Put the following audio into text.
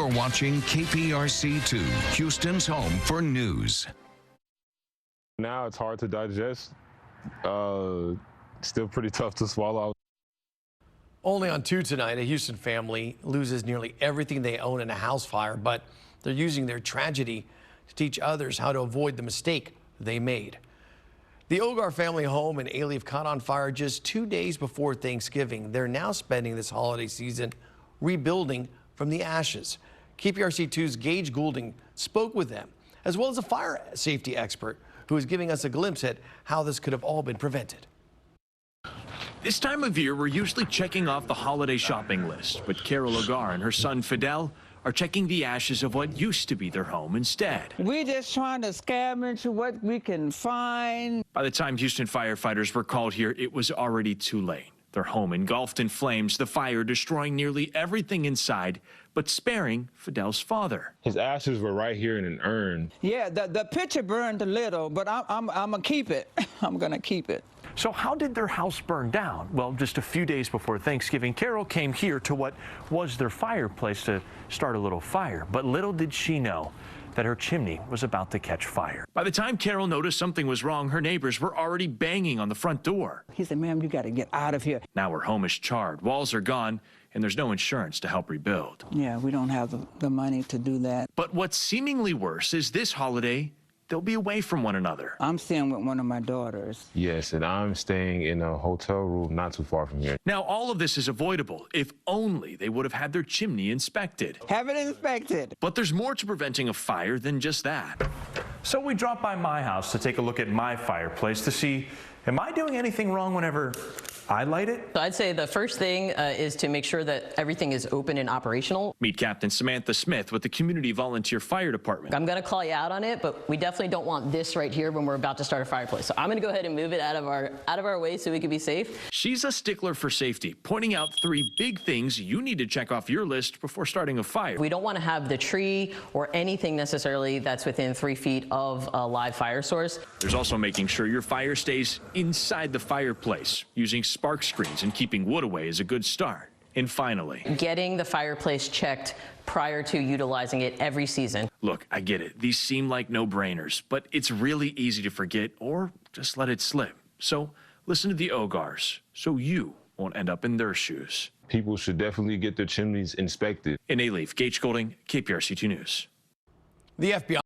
You're watching KPRC-2, Houston's home for news. Now it's hard to digest. Still pretty tough to swallow. Only on 2 tonight, a Houston family loses nearly everything they own in a house fire, but they're using their tragedy to teach others how to avoid the mistake they made. The Ogar family home in Alief caught on fire just 2 days before Thanksgiving. They're now spending this holiday season rebuilding from the ashes. KPRC-2's Gage Goulding spoke with them, as well as a fire safety expert who is giving us a glimpse at how this could have all been prevented. This time of year, we're usually checking off the holiday shopping list, but Carol Ogar and her son Fidel are checking the ashes of what used to be their home instead. We're just trying to scavenge what we can find. By the time Houston firefighters were called here, it was already too late. Their home engulfed in flames, the fire destroying nearly everything inside, but sparing Fidel's father. His ashes were right here in an urn. Yeah, the picture burned a little, but I'm gonna keep it. I'm gonna keep it. So how did their house burn down? Well, just a few days before Thanksgiving, Carol came here to what was their fireplace to start a little fire. But little did she know that her chimney was about to catch fire. By the time Carol noticed something was wrong, her neighbors were already banging on the front door. He said, ma'am, you got to get out of here. Now her home is charred, walls are gone, and there's no insurance to help rebuild. Yeah, we don't have the money to do that. But what's seemingly worse is this holiday, they'll be away from one another. I'm staying with one of my daughters. Yes, and I'm staying in a hotel room not too far from here. Now, all of this is avoidable if only they would have had their chimney inspected. Have it inspected. But there's more to preventing a fire than just that. So we dropped by my house to take a look at my fireplace to see, am I doing anything wrong whenever I light it? So I'd say the first thing is to make sure that everything is open and operational. Meet Captain Samantha Smith with the Community Volunteer Fire Department. I'm going to call you out on it, but we definitely don't want this right here when we're about to start a fireplace. So I'm going to go ahead and move it out of our way so we can be safe. She's a stickler for safety, pointing out 3 big things you need to check off your list before starting a fire. We don't want to have the tree or anything necessarily that's within 3 feet of a live fire source. There's also making sure your fire stays inside the fireplace. Using spark screens and keeping wood away is a good start. And finally, getting the fireplace checked prior to utilizing it every season. Look, I get it. These seem like no-brainers, but it's really easy to forget or just let it slip. So listen to the Ogars so you won't end up in their shoes. People should definitely get their chimneys inspected. In Alief, Gage Goulding, KPRC-2 News. The FBI